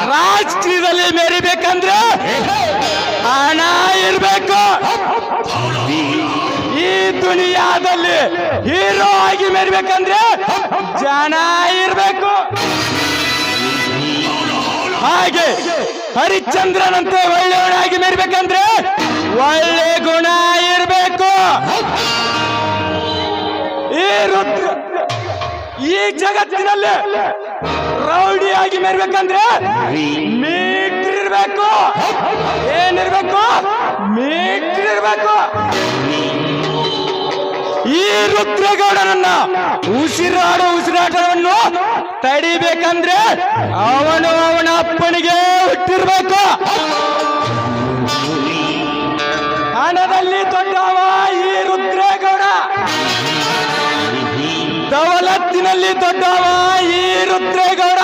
ರಾಜಕೀಯದಲ್ಲಿ ಮೆರಿಬೇಕಂದ್ರೆ ಹಣ ಇರ್ಬೇಕು. ಈ ದುನಿಯಾದಲ್ಲಿ ಹೀರೋ ಆಗಿ ಮೆರಿಬೇಕಂದ್ರೆ ಜನ ಇರ್ಬೇಕು. ಹಾಗೆ ಹರಿಶ್ಚಂದ್ರನಂತೆ ಒಳ್ಳೆಯವನಾಗಿ ಮೆರಿಬೇಕಂದ್ರೆ ಒಳ್ಳೆ ಗುಣ ಇರ್ಬೇಕು. ಈ ಜಗತ್ತಿನಲ್ಲಿ ರೌಡಿಯಾಗಿ ಮೆರಿಬೇಕಂದ್ರೆ ಮೀಟರ್ ಇರ್ಬೇಕು. ಏನಿರ್ಬೇಕು? ಮೀಟರ್ ಇರ್ಬೇಕು. ಈ ರುದ್ರೇಗೌಡನನ್ನ ಉಸಿರಾಟವನ್ನು ತಡಿಬೇಕಂದ್ರೆ ಅವನು ಅವನ ಅಪ್ಪನಿಗೆ ಹುಟ್ಟಿರ್ಬೇಕು. ಹಣದಲ್ಲಿ ದೊಡ್ಡವ ಈ ರುದ್ರೇಗೌಡ, ದೌಲತ್ತಿನಲ್ಲಿ ದೊಡ್ಡವ ಈ ರುದ್ರೇಗೌಡ,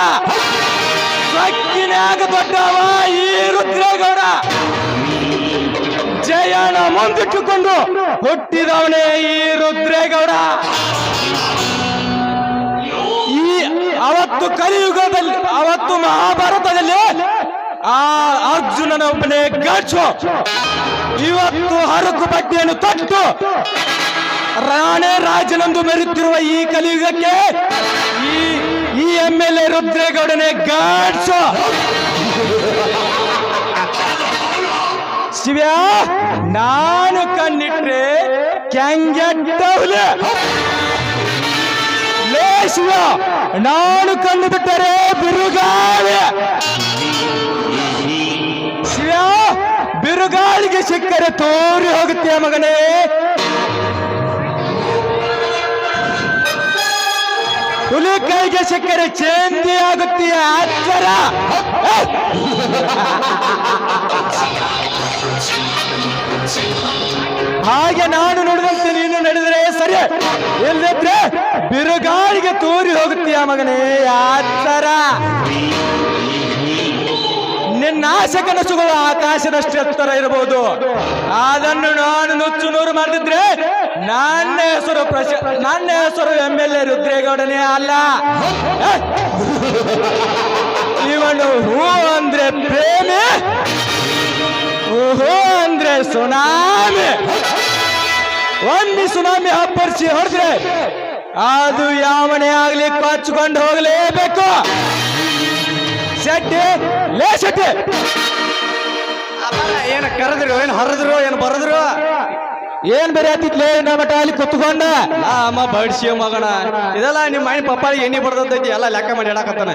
ಸಕ್ಕಿನ್ಯಾಗ ದೊಡ್ಡವ ಈ ರುದ್ರೇಗೌಡ. ಜಯನ ಮುಂದಿಟ್ಟುಕೊಂಡು ಹುಟ್ಟಿದವನೇ ಈ ರುದ್ರೇಗೌಡ. ಅವತ್ತು ಕಲಿಯುಗದಲ್ಲಿ, ಅವತ್ತು ಮಹಾಭಾರತದಲ್ಲಿ ಆ ಅರ್ಜುನನ ಒಬ್ಬನೇ ಗರ್ಜು. ಇವತ್ತು ಹರಕು ಬಟ್ಟೆಯನ್ನು ತೊಟ್ಟು ರಾಣೆ ರಾಜನಂದು ಮೆರುತ್ತಿರುವ ಈ ಕಲಿಯುಗಕ್ಕೆ ಈ MLA ರುದ್ರೇಗೌಡನೇ ಗಾಡ್ಸು. ಶಿವ, ನಾನು ಕಣ್ಣಿಟ್ರೆ ಕ್ಯಾಂಗೆಟ್ಟವ್ಲೆ. ಲೇ ಶಿವ, ನಾನು ಕಣ್ಣು ಬಿಟ್ಟರೆ ಬಿರುಗಾಳಿ. ಶಿವ, ಬಿರುಗಾಳಿಗೆ ಸಿಕ್ಕರೆ ತೋರಿ ಹೋಗುತ್ತೆ ಮಗನೇ. ಹುಲಿ ಕೈಗೆ ಸಿಕ್ಕರೆ ಚೇಂದಿ ಆಗುತ್ತೀಯ ಆಚಾರ. ಹಾಗೆ ನಾನು ನುಡಿದಂತೆ ನೀನು ನಡೆದರೆ ಸರಿ, ಇಲ್ಲದ್ರೆ ಬಿರುಗಾಳಿಗೆ ತೂರಿ ಹೋಗುತ್ತೀಯ ಮಗನೇ ಆಚಾರ. ನಿನ್ನ ಆಸೆ ಕನಸುಗಳು ಆಕಾಶದಷ್ಟು ಎತ್ತರ ಇರಬಹುದು. ಅದನ್ನು ನಾನು ನುಚ್ಚು ನೂರು ಮಾಡಿದ್ರೆ ನನ್ನ ಹೆಸರು MLA ರುದ್ರೇಗೌಡನೇ ಅಲ್ಲ. ಇವನು ಹೂ ಅಂದ್ರೆ ಪ್ರೇಮಿ, ಓಹೋ ಅಂದ್ರೆ ಸುನಾಮಿ. ಒಮ್ಮೆ ಸುನಾಮಿ ಅಪ್ಪರಿಸಿ ಹೊಡೆದ್ರೆ ಅದು ಯಾವನೇ ಆಗ್ಲಿ ಕೊಚ್ಕೊಂಡು ಹೋಗಲೇಬೇಕು. ಶೆಟ್ಟಿ, ಲೇ ಶೆಟ್ಟಿ, ಏನ್ ಕರೆದ್ರು, ಏನ್ ಹರಿದ್ರು, ಏನ್ ಬರದ್ರು, ಏನ್ ಬೇರೆ ಆತಿತ್ಲೇ ಮಠ ಅಲ್ಲಿ ಕುತ್ಕೊಂಡ ಅಮ್ಮ ಬಡ್ಸಿ ಮಗನ. ಇದೆಲ್ಲ ನಿಮ್ಮ ಮನೆ ಪಪ್ಪಾಳಿಗೆ ಎಣ್ಣೆ ಬಡ್ದೈತಿ, ಎಲ್ಲ ಲೆಕ್ಕ ಮಾಡಿ ಹೇಳಕತ್ತಾನೆ.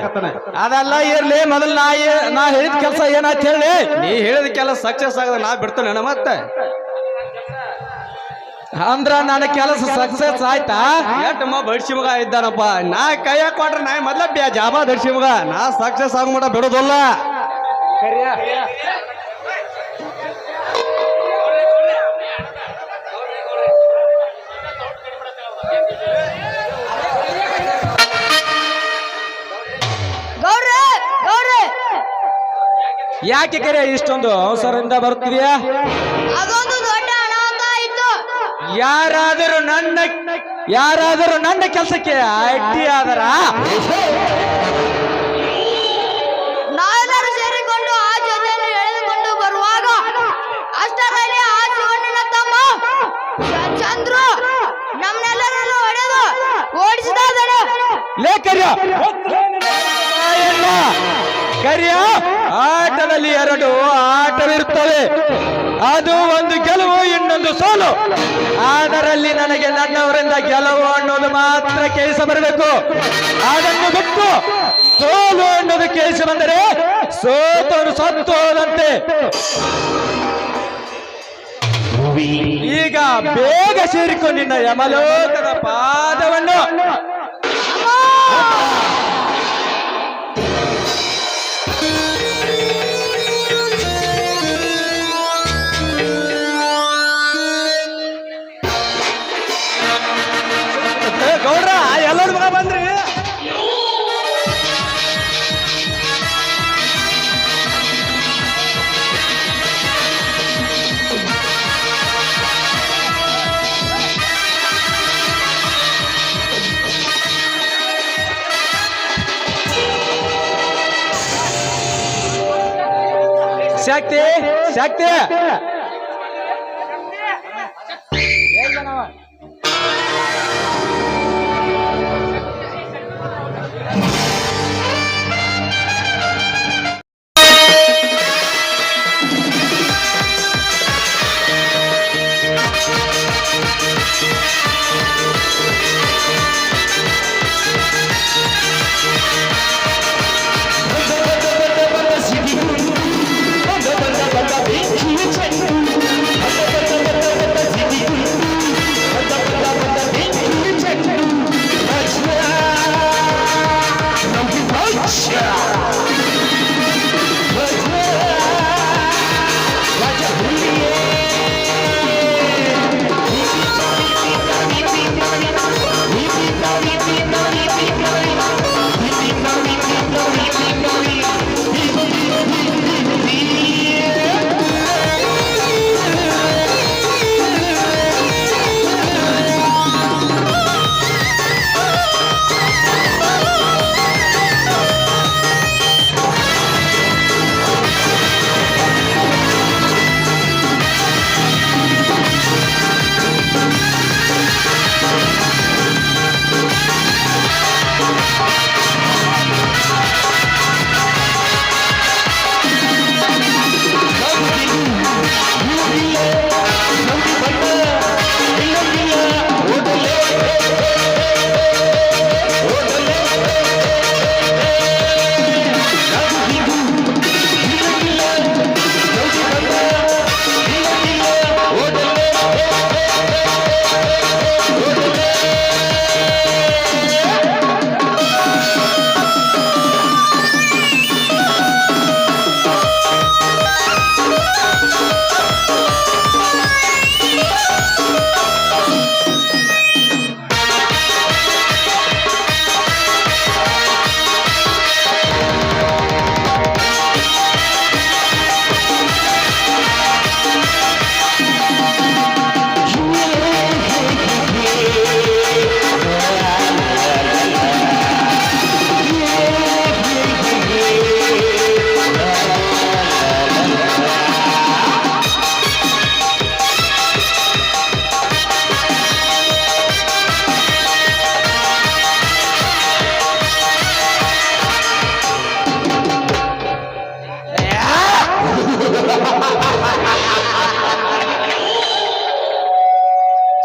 ಅದೆಲ್ಲ ಇರ್ಲಿ, ಮೊದಲು ನಾ ಹೇಳಿದ ಕೆಲಸ ಏನಾಯ್ತು ಹೇಳಿ. ನೀ ಹೇಳಿದ ಕೆಲಸ ಸಕ್ಸಸ್ ಆಗದ ನಾ ಬಿಡ್ತಾನೆ ಮತ್ತೆ. ಅಂದ್ರ ನನ್ನ ಕೆಲಸ ಸಕ್ಸಸ್ ಆಯ್ತಾ ಎಟ್ಟಮ್ಮ ಬಡ್ಸಿ ಮಗ ಇದ್ದಾನಪ್ಪ ನಾ ಕೈಯ ಕೊಟ್ರೆ ನಾ ಮೊದ್ಲ ಜಾಬಾ ಧಡ್ಸಿ ಮಗ ನಾ ಸಕ್ಸಸ್ ಆಗ ಮಟ ಬಿಡೋದಲ್ಲ ಯಾಕೆ ಕರೆ ಇಷ್ಟೊಂದು ಅವಸರದಿಂದ ಬರ್ತಿದ್ಯಾ ಅದೊಂದು ದೊಡ್ಡ ಅನಾಹುತ ಆಯಿತು. ಯಾರಾದರೂ ನನ್ನ ಕೆಲಸಕ್ಕೆ ಅಡ್ಡಿ ಆದರ ನಾವೆಲ್ಲರೂ ಸೇರಿಕೊಂಡು ಆ ಜೊತೆಯನ್ನು ಎಳೆದುಕೊಂಡು ಬರುವಾಗ ಅಷ್ಟರಲ್ಲಿ ಆ ಶಿವಣ್ಣನ ತಮ್ಮ ಚಂದ್ರು ನಮ್ಮನ್ನೆಲ್ಲರನ್ನು ಹೊಡೆದು ಓಡಿಸಿದ ಇದ್ದಾನೆ. ಲೇ ಕರಿಯ ಆಟದಲ್ಲಿ ಎರಡು ಆಟವಿರುತ್ತವೆ ಅದು ಒಂದು ಗೆಲುವು ಇನ್ನೊಂದು ಸೋಲು ಅದರಲ್ಲಿ ನನಗೆ ನನ್ನವರಿಂದ ಗೆಲುವು ಅನ್ನೋದು ಮಾತ್ರ ಕೇಳಿಸ ಬರಬೇಕು ಅದನ್ನು ಬಿಟ್ಟು ಸೋಲು ಅನ್ನೋದು ಕೇಳಿಸಿ ಬಂದರೆ ಸೋತವರು ಸತ್ತು ಹೋದಂತೆ ಈಗ ಬೇಗ ಸೇರಿಕೊಂಡಿನ ಯಮಲೋಕದ ಪಾದವನ್ನು ಗೌಡ್ರ ಎಲ್ಲರ ಮಗ ಬಂದ್ರಿ ಶಕ್ತಿ ಶಕ್ತಿ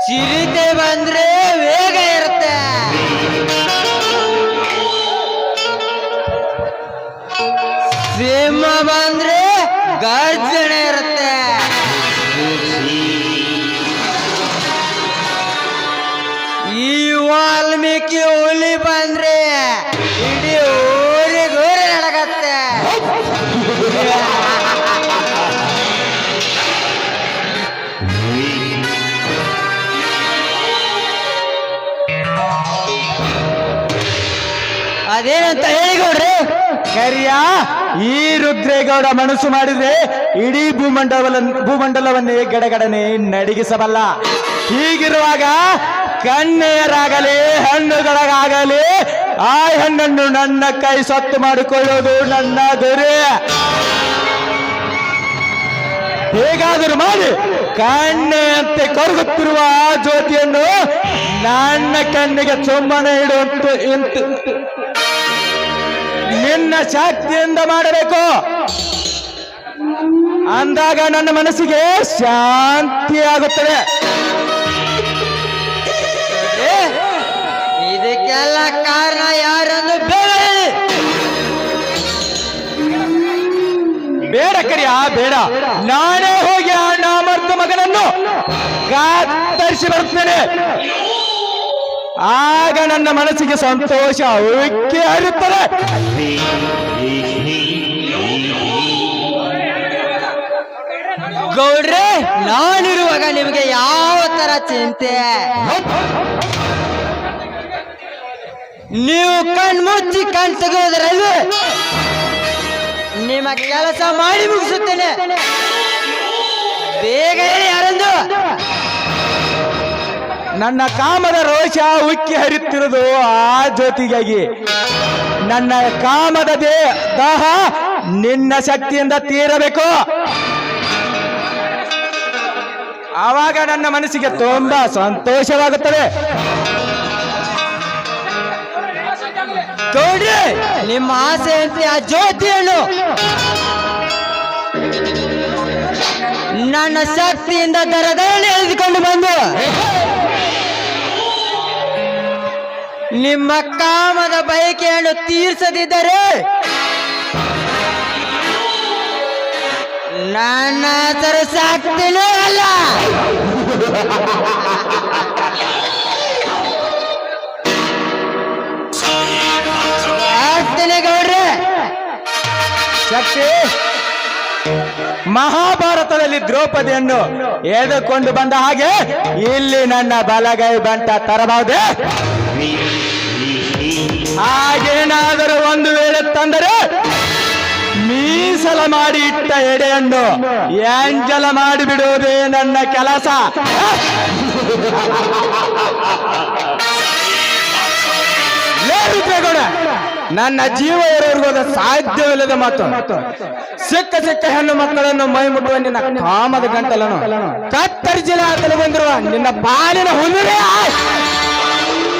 ಚಿರತೆ ಬಂದ್ರೆ ವೇಗ ಇರುತ್ತೆ, ಸಿಂಹ ಬಂದ್ರೆ ಗರ್ಜನೆ ಇರುತ್ತೆ. ಈ ವಾಲ್ಮೀಕಿ ಹುಲಿ ಬಂದ್ರೆ ಇಡೀ ಊರಿಗೂರಿ ನಡಗತ್ತೆ. ಅದೇನಂತ ಹೇಳಿ ಗೌಡ್ರಿ. ಕರಿಯ, ಈ ರುದ್ರೇಗೌಡ ಮನಸ್ಸು ಮಾಡಿದ್ರೆ ಇಡೀ ಭೂಮಂಡಲವನ್ನೇ ಗಡಗಡನೆ ನಡಿಗಿಸಬಲ್ಲ. ಹೀಗಿರುವಾಗ ಕನ್ಯೆಯರಾಗಲಿ ಹಣ್ಣುಗಳಾಗಲಿ ಆ ಹೆಣ್ಣನ್ನು ನನ್ನ ಕೈ ಸತ್ತು ಮಾಡಿಕೊಳ್ಳುವುದು ನನ್ನ ಗುರಿ. ಹೇಗಾದರೂ ಮಾಡಿ ಕಣ್ಣೆಯಂತೆ ಕರಗುತ್ತಿರುವ ಆ ಜ್ಯೋತಿಯನ್ನು ನನ್ನ ಕಣ್ಣಿಗೆ ಚುಮ್ಮನೆ ಇಡುವಂತ ನಿನ್ನ ಶಕ್ತಿಯಿಂದ ಮಾಡಬೇಕು. ಅಂದಾಗ ನನ್ನ ಮನಸ್ಸಿಗೆ ಶಾಂತಿ ಆಗುತ್ತದೆ. ಇದಕ್ಕೆಲ್ಲ ಕಾರಣ ಯಾರೆಂದು ಬೇಡ ಹೇಳಿ. ಬೇಡ ಕರಿಯ, ಬೇಡ. ನಾನೇ ಹೋಗಿ ಆ ನಾಮರ್ಥ ಮಗನನ್ನು ಕತ್ತರಿಸಿ ಬರುತ್ತೇನೆ. ಆಗ ನನ್ನ ಮನಸ್ಸಿಗೆ ಸಂತೋಷ ಉಕ್ಕಿ ಹರಿಯುತ್ತದೆ. ಗೌಡ್ರೆ, ನಾನಿರುವಾಗ ನಿಮಗೆ ಯಾವ ತರ ಚಿಂತೆ? ನೀವು ಕಣ್ಮುಚ್ಚಿ ಕಣ್ ತೆಗೆಯೋದ್ರಲ್ಲಿ ನಿಮ್ಮ ಕೆಲಸ ಮಾಡಿ ಮುಗಿಸುತ್ತೇನೆ. ಬೇಗ ಹೇಳಿ ಯಾರೆಂದು. ನನ್ನ ಕಾಮದ ರೋಷ ಉಕ್ಕಿ ಹರಿಯುತ್ತಿರುವುದು ಆ ಜ್ಯೋತಿಗಾಗಿ. ನನ್ನ ಕಾಮದ ದಾಹ ನಿನ್ನ ಶಕ್ತಿಯಿಂದ ತೀರಬೇಕು. ಆವಾಗ ನನ್ನ ಮನಸ್ಸಿಗೆ ತುಂಬಾ ಸಂತೋಷವಾಗುತ್ತದೆ. ಗೌಡ್ರೆ, ನಿಮ್ಮ ಆಸೆಯಂತೆ ಆ ಜ್ಯೋತಿಯನ್ನು ನನ್ನ ಶಕ್ತಿಯಿಂದ ದರದಲ್ಲಿ ಎಳೆದುಕೊಂಡು ಬಂದು ನಿಮ್ಮ ಕಾಮದ ಬಯಕೆಯನ್ನು ತೀರಿಸದಿದ್ದರೆ ನನ್ನ ಹೆಸರು ಸಾಕ್ತಿನೇ ಅಲ್ಲ. ಆಗ್ತೇನೆ ಗೌಡ್ರೆ. ಶಕ್ತಿ, ಮಹಾಭಾರತದಲ್ಲಿ ದ್ರೌಪದಿಯನ್ನು ಎಳೆದುಕೊಂಡು ಬಂದ ಹಾಗೆ ಇಲ್ಲಿ ನನ್ನ ಬಲಗೈ ಬಂಟ ತರಬಹುದೇ? ಹಾಗೇನಾದರೂ ಒಂದು ವೇಳೆ ತಂದರೆ ಮೀಸಲ ಮಾಡಿ ಇಟ್ಟ ಎಡೆಯನ್ನು ಎಂಜಲ ಮಾಡಿಬಿಡುವುದೇ ನನ್ನ ಕೆಲಸ. ರುದ್ರೇಗೌಡ, ನನ್ನ ಜೀವ ಇರೋರ್ಗೋದ ಸಾಧ್ಯವಿಲ್ಲದ ಮಾತು. ಸಿಕ್ಕ ಹೆಣ್ಣು ಮಕ್ಕಳನ್ನು ಮೈ ಮುಟ್ಟುವ ನಿನ್ನ ಕಾಮದ ಗಂಟಲನ್ನು ಕತ್ತರಿಸಿನ ಹಾಕಲು ಬಂದಿರುವ ನಿನ್ನ ಬಾಲಿನ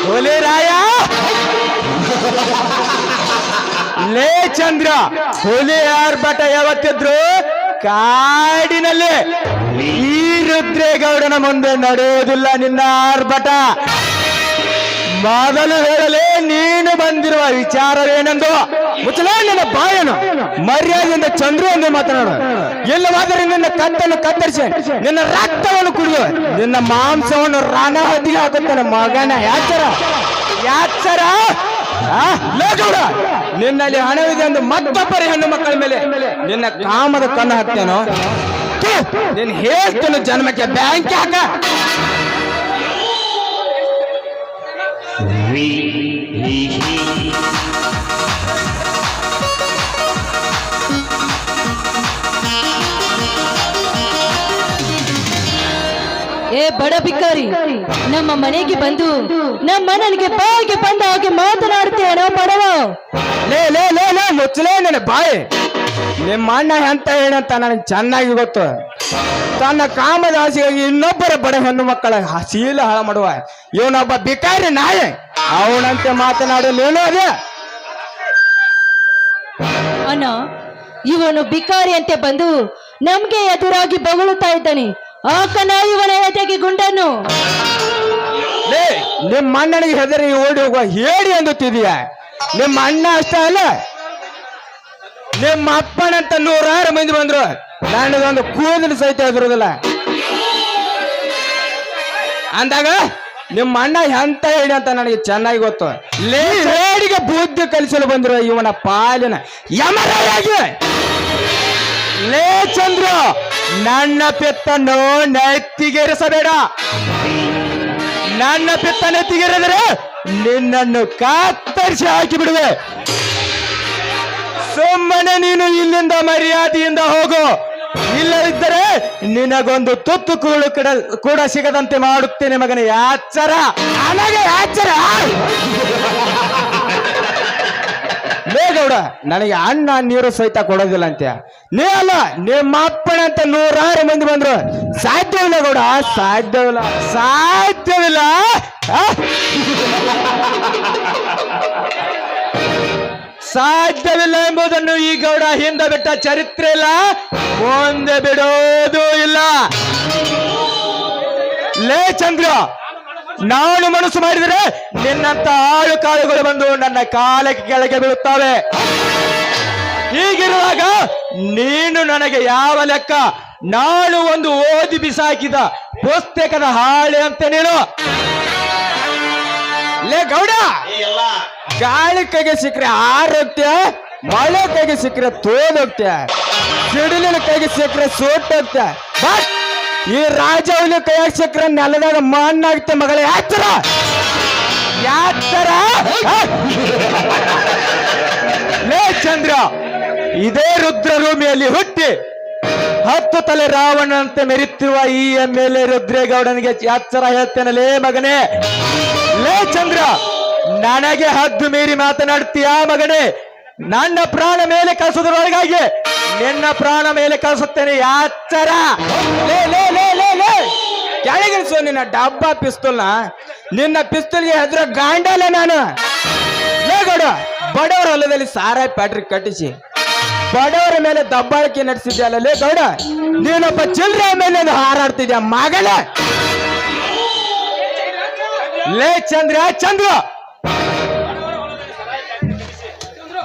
ಹುಲಿರಾಯ. ಲೇ ಚಂದ್ರ, ಹುಲಿ ಆರ್ಭಟ ಯಾವತ್ತಿದ್ರು ಕಾಡಿನಲ್ಲಿ. ಈ ರುದ್ರೇಗೌಡನ ಮುಂದೆ ನಡೆಯುವುದಿಲ್ಲ ನಿನ್ನ ಆರ್ಭಟ. ಮೊದಲು ಹೇಳಲೇ ನೀನು ಬಂದಿರುವ ವಿಚಾರವೇನೆಂದು. ಮುಚ್ಚಲೇ ನಿನ್ನ ಬಾಯನು. ಮರ್ಯಾದೆಯಿಂದ ಚಂದ್ರು ಎಂದು ಮಾತನಾಡು. ಇಲ್ಲವಾದರೆ ನಿನ್ನ ಕತ್ತನ್ನು ಕತ್ತರಿಸಿ ನಿನ್ನ ರಕ್ತವನ್ನು ಕುಡಿದು ನಿನ್ನ ಮಾಂಸವನ್ನು ರಣಹದ್ದಿಗೆ ಹಾಕುತ್ತಾನೆ ಮಗನ. ಯಾಚರ ಲೇಗೌಡ, ನಿನ್ನಲ್ಲಿ ಹಣವಿದೆ ಎಂದು ಮತ್ತೊಬ್ಬರ ಹೆಣ್ಣು ಮಕ್ಕಳ ಮೇಲೆ ನಿನ್ನ ಕಾಮದ ಕಣ್ಣು ಹಾಕ್ತೇನೋ. ನೀನು ಹೇಳ್ತೇನೆ ಜನ್ಮಕ್ಕೆ ಬ್ಯಾಂಕ್ ಹಾಕ. ಏ ಬಡ ಭಿಕಾರಿ, ನಮ್ಮ ಮನೆಗೆ ಬಂದು ನಮ್ಮ ನನಗೆ ಬಾಯಿಗೆ ಬಂದ ಹಾಗೆ ಮಾತನಾಡ್ತೇನೋ ಬಡವ. ಲೇ ಲೇ ಲೇ ಲೇ ಮುಚ್ಚಲೇ ನನ್ನ ಬಾಯಿ. ನಿಮ್ಮ ಅಣ್ಣ ಎಂತ ಏನಂತ ನನಗೆ ಚೆನ್ನಾಗಿ ಗೊತ್ತು. ತನ್ನ ಕಾಮದ ಆಸೆಗಾಗಿ ಇನ್ನೊಬ್ಬರ ಬಡ ಹೆಣ್ಣು ಮಕ್ಕಳ ಶೀಲ ಹಾಳು ಮಾಡುವ ಇವನೊಬ್ಬ ಭಿಕಾರಿ ನಾಯ. ಅವನಂತೆ ಮಾತನಾಡಲೇನೋ ಅದೇ. ಅಣ್ಣ, ಇವನು ಭಿಕಾರಿ ಅಂತೆ ಬಂದು ನಮ್ಗೆ ಎದುರಾಗಿ ಬಗಳುತ್ತಾ ಇದ್ದಾನೆ. ಆಕನ ಇವನ ಎದೆಗೆ ಗುಂಡನ್ನು. ಲೇ, ನಿಮ್ಮ ಅಣ್ಣನಿಗೆ ಹೆದರಿ ಓಡಿ ಹೋಗುವ ಹೇಳಿ ಅಂದುತ್ತಿದೀಯ. ನಿಮ್ಮ ಅಣ್ಣ ಅಷ್ಟೇ ಅಲ್ಲ, ನಿಮ್ಮ ಅಪ್ಪನಂತ 100 ಮಂದಿ ಬಂದ್ರು ನನಗೊಂದು ಕೂದಲು ಸಹಿತ ಎದುರುದಿಲ್ಲ. ಅಂದಾಗ ನಿಮ್ಮ ಅಣ್ಣ ಎಂತ ಹೇಳಿ ಅಂತ ನನಗೆ ಚೆನ್ನಾಗಿ ಗೊತ್ತು. ಲೇಡಿಗೆ ಬುದ್ಧಿ ಕಲಿಸಲು ಬಂದಿರೋ ಇವನ ಪಾಲಿನ ಯಮರಾಗಿ. ಲೇ ಚಂದ್ರ, ನನ್ನ ಪಿತ್ತನ್ನು ನೆತ್ತಿಗೇರಿಸಬೇಡ. ನನ್ನ ಪಿತ್ತ ನೆತ್ತಿಗೇರಿದರೆ ನಿನ್ನನ್ನು ಕತ್ತರಿಸಿ ಹಾಕಿ ಬಿಡುವೆ. ಸುಮ್ಮನೆ ನೀನು ಇಲ್ಲಿಂದ ಮರ್ಯಾದೆಯಿಂದ ಹೋಗು. ಇಲ್ಲದಿದ್ದರೆ ನಿನಗೊಂದು ತುತ್ತು ಕೂಡ ಸಿಗದಂತೆ ಮಾಡುತ್ತೇನೆ ಮಗನೇ. ಯಾಚರ, ನನಗೆ ಯಾಚರ. ಗೌಡ, ನನಗೆ ಅನ್ನ ನೀರು ಸಹಿತ ಕೊಡೋದಿಲ್ಲ ಅಂತ್ಯ. ನೀ ಅಲ್ಲ, ನಿಮ್ಮ ಅಪ್ಪನ ಅಂತ 100 ಮಂದಿ ಬಂದ್ರು ಸಾಧ್ಯವಿಲ್ಲ ಗೌಡ, ಸಾಧ್ಯವಿಲ್ಲ, ಸಾಧ್ಯವಿಲ್ಲ. ಸಾಧ್ಯವಿಲ್ಲ ಎಂಬುದನ್ನು ಈ ಗೌಡ ಹಿಂದೆ ಬಿಟ್ಟ ಚರಿತ್ರೆ ಇಲ್ಲ, ಮುಂದೆ ಬಿಡೋದು ಇಲ್ಲ. ಲೇ ಚಂದ್ರ, ನಾನು ಮನಸ್ಸು ಮಾಡಿದರೆ ನಿನ್ನಂತ ಆಳು ಕಾಳುಗಳು ಬಂದು ನನ್ನ ಕಾಲಕ್ಕೆ ಕೆಳಗೆ ಬೀಳುತ್ತವೆ. ಹೀಗಿರುವಾಗ ನೀನು ನನಗೆ ಯಾವ ಲೆಕ್ಕ? ನಾನು ಒಂದು ಓದಿ ಬಿಸಾಕಿದ ಪುಸ್ತಕದ ಹಾಳೆ ಅಂತ ನೀನು. ಲೇ ಗೌಡ, ಗಾಳಿ ಕೈಗೆ ಸಿಕ್ಕರೆ ಆರೋಗ್ಯ, ಮಳೆ ಕೈಗೆ ಸಿಕ್ಕರೆ ತೋದೋಗ್ತ, ಸಿಡಿಲಿನ ಕೈಗೆ ಸಿಕ್ಕರೆ ಸೋಟೋಗ್ತ. ಬಟ್ ಈ ರಾಜವಲ್ಲಿ ಕೈಯಾಗ ಸಿಕ್ಕರೆ ನೆಲದಾಗ ಮಣ್ಣಾಗುತ್ತೆ ಮಗಳೇ. ಯಾಚರ, ಯಾಚರ. ಲೇ ಚಂದ್ರ, ಇದೇ ರುದ್ರಭೂಮಿಯಲ್ಲಿ ಹುಟ್ಟಿ 10 ತಲೆ ರಾವಣನಂತೆ ಮೆರೆಯುತ್ತಿರುವ ಈ ಎಮ್ಮೆಲೆ ರುದ್ರೇಗೌಡನಿಗೆ ಯಾಚರ ಹೇಳ್ತೇನಲೇ ಮಗನೇ. ಲೇ ಚಂದ್ರ, ನನಗೆ ಹದ್ದು ಮೀರಿ ಮಾತನಾಡ್ತೀಯ ಮಗನೇ. ನನ್ನ ಪ್ರಾಣ ಮೇಲೆ ಕಳಿಸೋದ್ರೊಳಗಾಗಿ ನಿನ್ನ ಪ್ರಾಣ ಮೇಲೆ ಕಳಿಸುತ್ತೇನೆ. ಯಾಚರ. ಲೇ ಲೇ ಲೇ ಲೇ ಲೇ ಕೆಳಗಿಳಿಸು ನಿನ್ನ ಡಬ್ಬ ಪಿಸ್ತೂಲ್ನ. ನಿನ್ನ ಪಿಸ್ತೂಲ್ಗೆ ಹೆದ್ರ ಗಾಂಡಲ್ಲ ನಾನು. ಲೇ ಗೌಡ, ಬಡವರ ಹೊಲದಲ್ಲಿ ಸಾರಾಯಿ ಫ್ಯಾಕ್ಟ್ರಿ ಕಟ್ಟಿಸಿ ಬಡವರ ಮೇಲೆ ದಬ್ಬಾಳಿಕೆ ನಡೆಸಿದ್ಯಲ್ಲ ಲೇ ಗೌಡ. ನೀನೊಬ್ಬ ಚಿಲ್ಲರೆ ಮೇಲೆ ಹಾರಾಡ್ತಿದ್ಯಾ ಮಗಳ. ಲೇ ಚಂದ್ರ, ಚಂದ್ರ,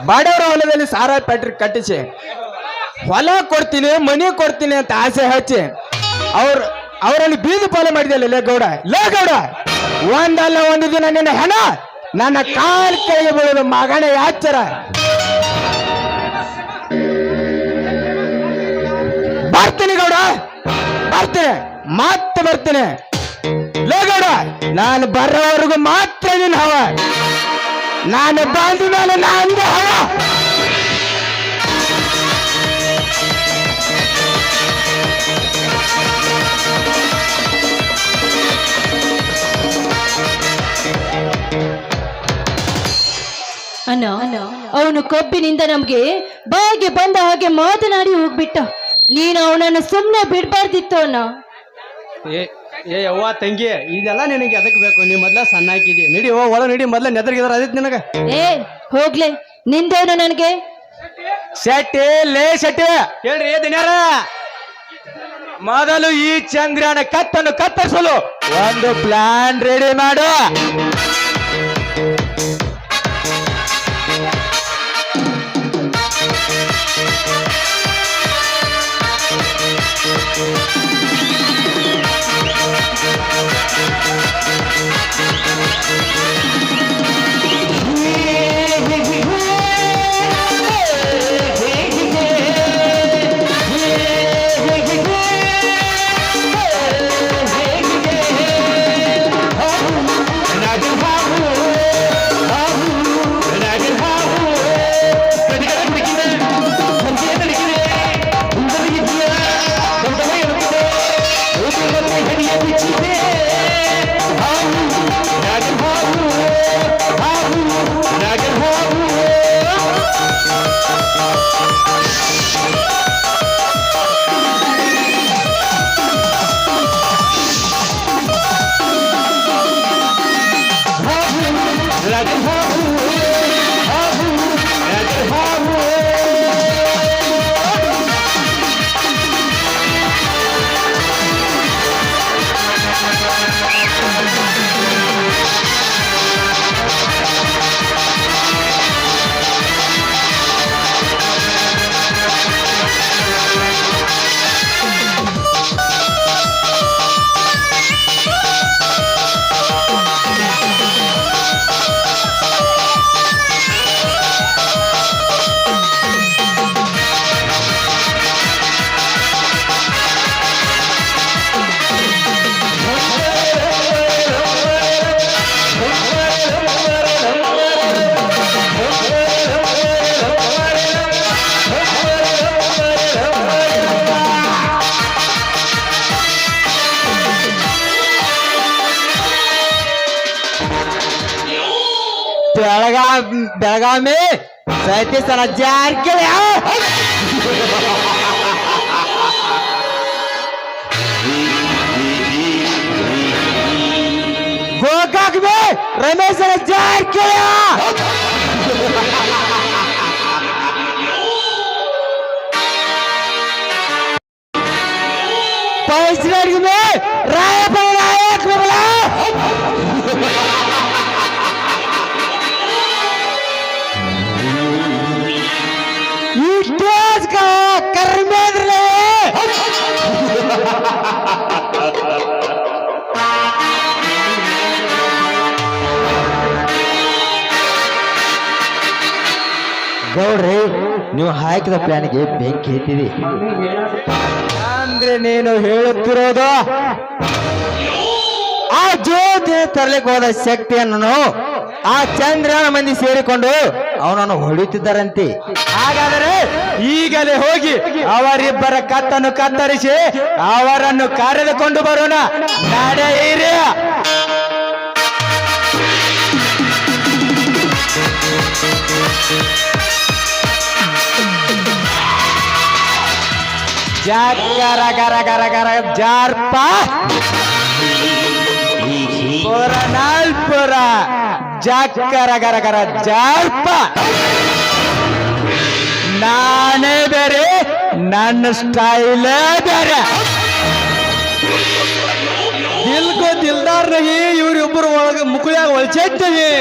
ಬಡವರ ಹೊಲದಲ್ಲಿ ಸಾರಾಯಿ ಫ್ಯಾಕ್ಟ್ರಿ ಕಟ್ಟಿಸಿ ಹೊಲ ಕೊಡ್ತೀನಿ, ಮನಿ ಕೊಡ್ತೀನಿ ಅಂತ ಆಸೆ ಹಚ್ಚಿ ಅವರಲ್ಲಿ ಬೀದಿ ಪಾಲು ಮಾಡಿದಲ್ಲ ಲೇ ಗೌಡ. ಲೇ ಗೌಡ, ಒಂದಲ್ಲ ಒಂದು ದಿನ ನಿನ್ನ ಹೆಣ ನನ್ನ ಕಾಲ್ ಕೆಳಗೆ ಬೀಳೋದು ಮಗನೇ. ಯಾಚರ. ಬರ್ತೀನಿ ಗೌಡ, ಬರ್ತೀನಿ, ಮತ್ತೆ ಬರ್ತೀನಿ. ಲೇ ಗೌಡ, ನಾನು ಬರೋವರೆಗೂ ಮಾತ್ರ ನಿನ್ನ ಹವ. ನಾನು ಬಂದ ಮೇಲೆ ನಂದು ಹವ. ಅಣ್ಣ, ಅವನು ಕೊಬ್ಬಿನಿಂದ ನಮ್ಗೆ ಬಾಯಿಗೆ ಬಂದ ಹಾಗೆ ಮಾತನಾಡಿ ಹೋಗ್ಬಿಟ್ಟ. ನೀನು ಅವನನ್ನು ಸುಮ್ಮನೆ ಬಿಡ್ಬಾರ್ದಿತ್ತು ಅಣ್ಣ. ಏ ಅವ್ವ ತಂಗಿ, ಇದೆಲ್ಲ ನಿನಗೆ ಅದಕ್ಕೆ ಬೇಕು? ನೀ ಮೊದ್ಲ ಸಣ್ಣ ಹಾಕಿದಿ. ನಡಿ ಒಳ ನಡಿ, ಮೊದ್ಲ ನೆದರ್ಗಿದಾರ ಅದಕ್ಕೆ ನಿನಗ. ಏ ಹೋಗ್ಲೆ, ನಿಂದೇನು ನನಗೆ? ಶೆಟ್ಟಿ, ಲೇ ಶೆಟ್ಟಿ, ಹೇಳ್ರಿ ದಿನ್ಯಾರ. ಮೊದಲು ಈ ಚಂದ್ರನ ಕತ್ತನ್ನು ಕತ್ತರಿಸಲು ಒಂದು ಪ್ಲಾನ್ ರೆಡಿ ಮಾಡು. ಬೆಳಗಾವಿ ಸತೀಶನ ಜಾರಕಿಹೊಳಿ ಗೋಕಾಕ್ ರಮೇಶನ ಜಾರಕಿಹೊಳಿ पैसे में राय नायक स्टेज का कर्मेंद्र ने ಗೌಡ್ರಿ ನೀವು ಹಾಕಿದ ಪ್ಲಾನ್ಗೆ ಬೆಂಕಿ ಎತ್ತಿದೆ ಅಂದ್ರೆ ನೀನು ಹೇಳುತ್ತಿರೋದು ಆ ಜ್ಯೋತಿ ತರಲಿಕ್ಕೆ ಹೋದ ಶಕ್ತಿಯನ್ನು ಆ ಚಂದ್ರನ ಮಂದಿ ಸೇರಿಕೊಂಡು ಅವನನ್ನು ಹೊಡೆಯುತ್ತಿದ್ದಾರಂತೆ. ಹಾಗಾದರೆ ಈಗಲೇ ಹೋಗಿ ಅವರಿಬ್ಬರ ಕತ್ತನ್ನು ಕತ್ತರಿಸಿ ಅವರನ್ನು ಕರೆದುಕೊಂಡು ಬರೋಣ. ನಡೆಯಿರಿ. ಜಾಕರ ಗರ ಗರ ಗರ ಜಾರ್ಪ ಪುರ ನಾಲ್ಪುರ ಜಾಕರ ಗರ ಗರ ಜಾರ್ಪ. ನಾನೇ ಬೇರೆ, ನನ್ನ ಸ್ಟೈಲೇ ಬೇರೆ. ದಿಲ್ಗೋ ದಿಲ್ದಾರ್ ನಹಿ, ಇವರಿಬ್ಬರು ಒಳಗೆ ಮುಕ್ಕಳಿಯಾಗ ಒಳಚೇತೀವಿ.